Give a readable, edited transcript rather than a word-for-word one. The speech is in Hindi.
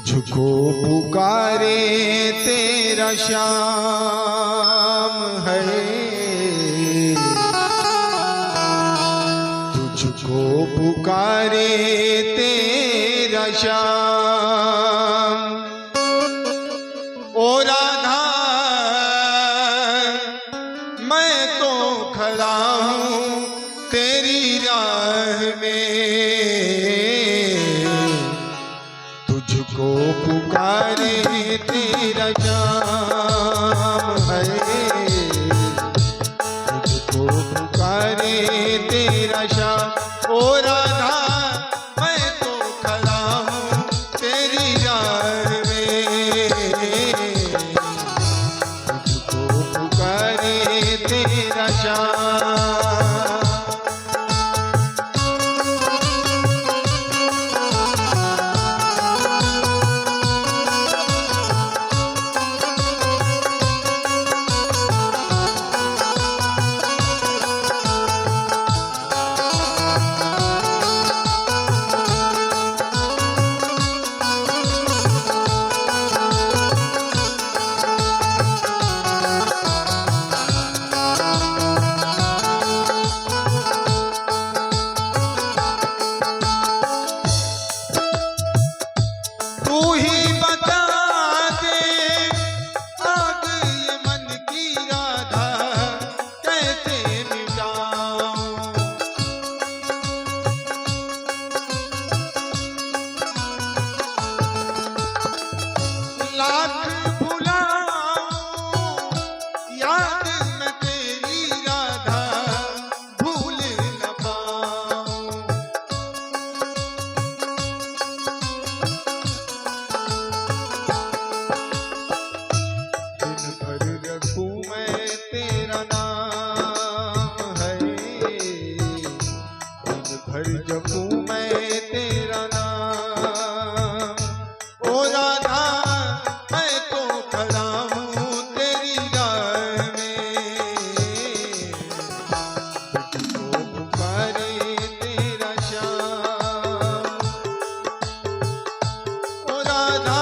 तुझको पुकारे तेरा श्याम है, तुझको पुकारे तेरा श्याम। ओ राधा मैं तो खड़ा हूँ तेरी राह में, तुझको पुकारे तेरा श्याम है, तुझको पुकारे तेरा श्याम। ओ राधा मैं तो खड़ा हूँ तेरी राह में, तुझको पुकारे तेरा श्याम। तू ही बता दे आग ये मन की राधा कैसे मिटाऊं, लाख भुलाऊं याद मैं तेरी राधा भूल न पाऊं। दिन भर रखूं मैं तेरा नाम है, दिन भर जपूं मैं तेरा नाम। ओ राधा मैं तो खड़ा हूँ तेरी राह में, तुझको पुकारे तेरा श्याम। ओ राधा